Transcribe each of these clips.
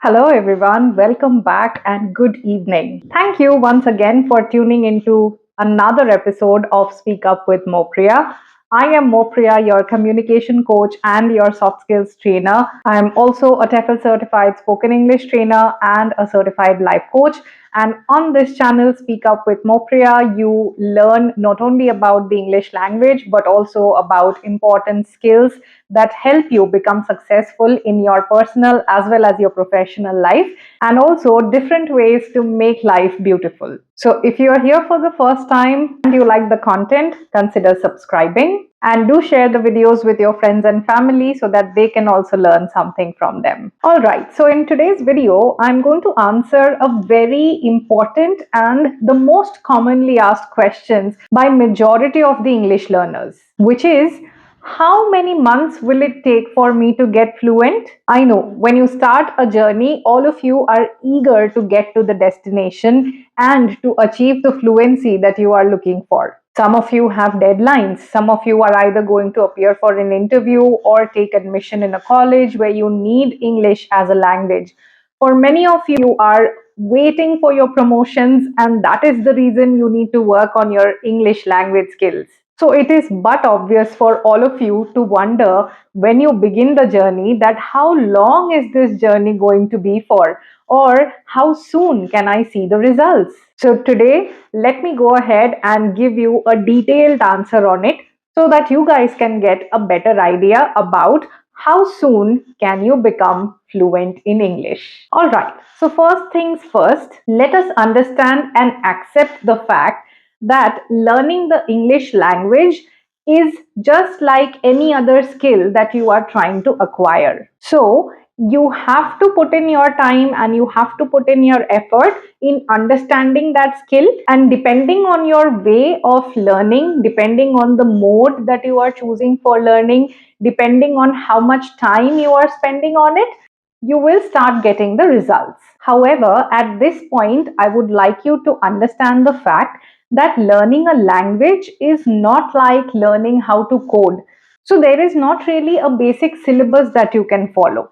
Hello, everyone. Welcome back and good evening. Thank you once again for tuning into another episode of Speak Up with Mopriya. I am Mopriya, your communication coach and your soft skills trainer. I am also a TEFL certified spoken English trainer and a certified life coach. And on this channel, Speak Up with Mopriya, you learn not only about the English language but also about important skills that help you become successful in your personal as well as your professional life, and also different ways to make life beautiful. So, if you are here for the first time and you like the content, consider subscribing and do share the videos with your friends and family so that they can also learn something from them. All right, so in today's video, I'm going to answer a very important and the most commonly asked questions by majority of the English learners, which is, how many months will it take for me to get fluent? I know when you start a journey, all of you are eager to get to the destination and to achieve the fluency that you are looking for. Some of you have deadlines. Some of you are either going to appear for an interview or take admission in a college where you need English as a language. For many of you are waiting for your promotions, and that is the reason you need to work on your English language skills. So it is but obvious for all of you to wonder when you begin the journey that how long is this journey going to be for, or how soon can I see the results? So today, let me go ahead and give you a detailed answer on it so that you guys can get a better idea about how soon can you become fluent in English. All right. So first things first, let us understand and accept the fact that learning the English language is just like any other skill that you are trying to acquire. So, you have to put in your time and you have to put in your effort in understanding that skill, and depending on your way of learning, depending on the mode that you are choosing for learning, depending on how much time you are spending on it, you will start getting the results. However, at this point, I would like you to understand the fact that learning a language is not like learning how to code. So, there is not really a basic syllabus that you can follow.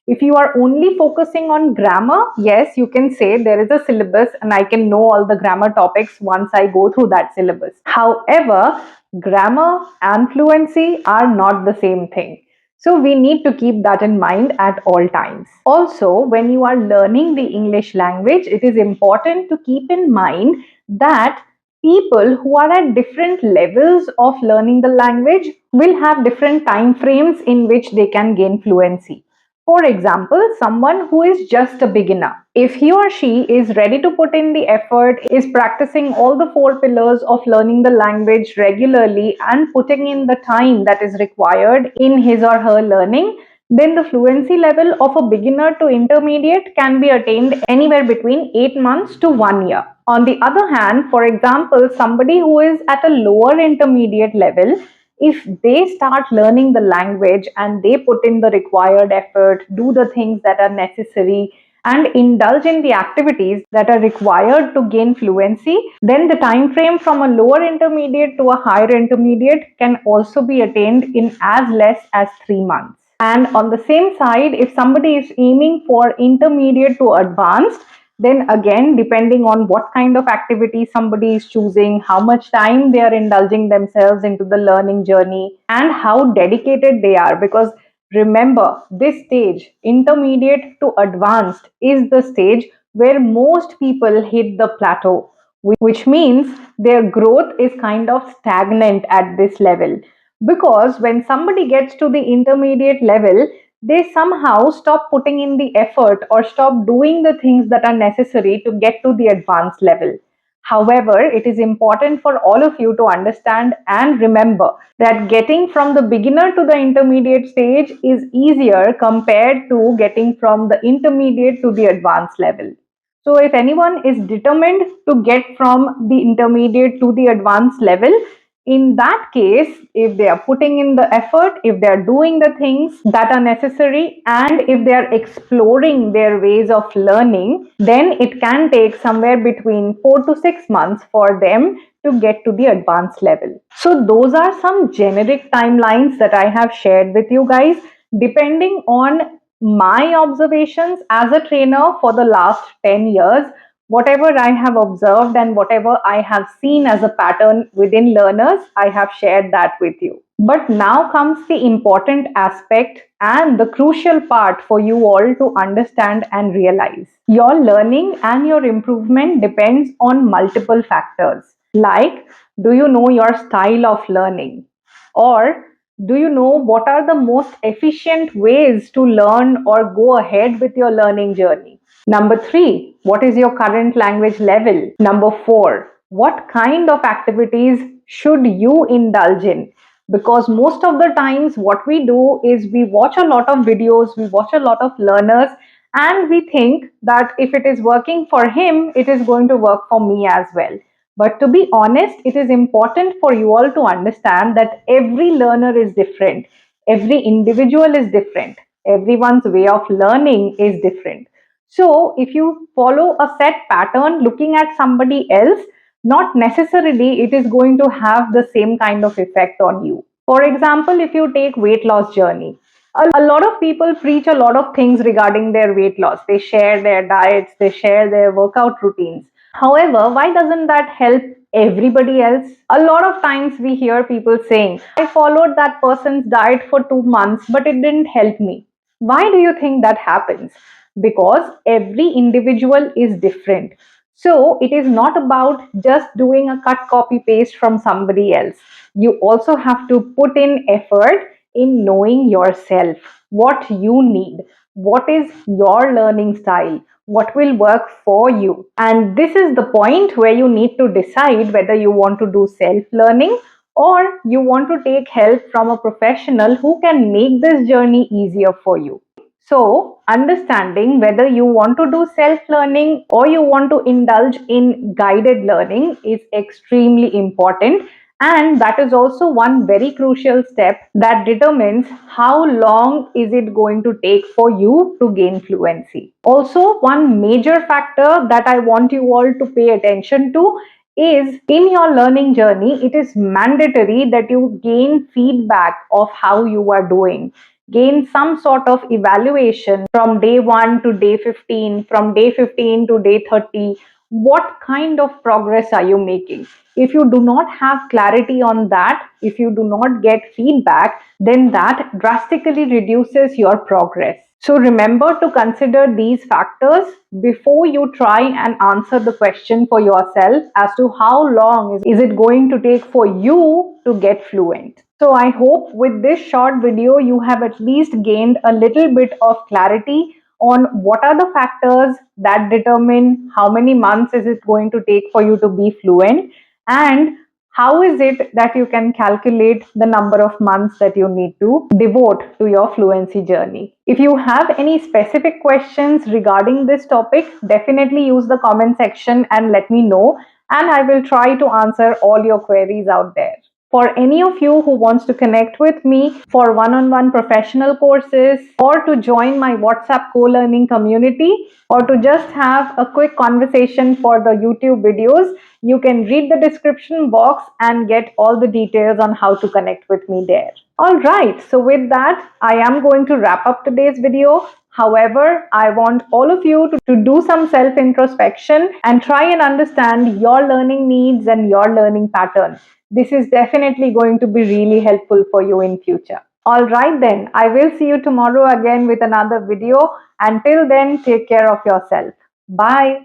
If you are only focusing on grammar, yes, you can say there is a syllabus and I can know all the grammar topics once I go through that syllabus. However, grammar and fluency are not the same thing. So we need to keep that in mind at all times. Also, when you are learning the English language, it is important to keep in mind that people who are at different levels of learning the language will have different time frames in which they can gain fluency. For example, someone who is just a beginner, if he or she is ready to put in the effort, is practicing all the four pillars of learning the language regularly and putting in the time that is required in his or her learning, then the fluency level of a beginner to intermediate can be attained anywhere between 8 months to 1 year. On the other hand, for example, somebody who is at a lower intermediate level, if they start learning the language and they put in the required effort, do the things that are necessary, and indulge in the activities that are required to gain fluency, then the time frame from a lower intermediate to a higher intermediate can also be attained in as less as 3 months. And on the same side, if somebody is aiming for intermediate to advanced, then again, depending on what kind of activity somebody is choosing, how much time they are indulging themselves into the learning journey, and how dedicated they are, because remember, this stage, intermediate to advanced, is the stage where most people hit the plateau, which means their growth is kind of stagnant at this level. Because when somebody gets to the intermediate level, they somehow stop putting in the effort or stop doing the things that are necessary to get to the advanced level. However, it is important for all of you to understand and remember that getting from the beginner to the intermediate stage is easier compared to getting from the intermediate to the advanced level. So, if anyone is determined to get from the intermediate to the advanced level, in that case, if they are putting in the effort, if they are doing the things that are necessary, and if they are exploring their ways of learning, then it can take somewhere between 4 to 6 months for them to get to the advanced level. So those are some generic timelines that I have shared with you guys. Depending on My observations as a trainer for the last 10 years, whatever I have observed and whatever I have seen as a pattern within learners, I have shared that with you. But now comes the important aspect and the crucial part for you all to understand and realize. Your learning and your improvement depends on multiple factors. Like, do you know your style of learning? Or do you know what are the most efficient ways to learn or go ahead with your learning journey? Number three, what is your current language level? Number four, what kind of activities should you indulge in? Because most of the times, what we do is we watch a lot of videos, we watch a lot of learners, and we think that if it is working for him, it is going to work for me as well. But to be honest, it is important for you all to understand that every learner is different, every individual is different, everyone's way of learning is different. So, if you follow a set pattern looking at somebody else, not necessarily it is going to have the same kind of effect on you. For example, if you take weight loss journey, a lot of people preach a lot of things regarding their weight loss. They share their diets, they share their workout routines. However, why doesn't that help everybody else? A lot of times we hear people saying, I followed that person's diet for 2 months, but it didn't help me. Why do you think that happens? Because every individual is different. So it is not about just doing a cut, copy, paste from somebody else. You also have to put in effort in knowing yourself, what you need, what is your learning style, what will work for you. And this is the point where you need to decide whether you want to do self learning or you want to take help from a professional who can make this journey easier for you. So, understanding whether you want to do self learning or you want to indulge in guided learning is extremely important. And that is also one very crucial step that determines how long is it going to take for you to gain fluency. Also, one major factor that I want you all to pay attention to is in your learning journey, it is mandatory that you gain feedback of how you are doing, gain some sort of evaluation from day 1 to day 15, from day 15 to day 30. What kind of progress are you making? If you do not have clarity on that, if you do not get feedback, then that drastically reduces your progress. So remember to consider these factors before you try and answer the question for yourself as to how long is it going to take for you to get fluent. So I hope with this short video you have at least gained a little bit of clarity on what are the factors that determine how many months is it going to take for you to be fluent, and how is it that you can calculate the number of months that you need to devote to your fluency journey. If you have any specific questions regarding this topic, definitely use the comment section and let me know, and I will try to answer all your queries out there. For any of you who wants to connect with me for one-on-one professional courses, or to join my WhatsApp co-learning community, or to just have a quick conversation for the YouTube videos, you can read the description box and get all the details on how to connect with me there. Alright, so with that, I am going to wrap up today's video. However, I want all of you to do some self-introspection and try and understand your learning needs and your learning pattern. This is definitely going to be really helpful for you in future. Alright then, I will see you tomorrow again with another video. Until then, take care of yourself. Bye.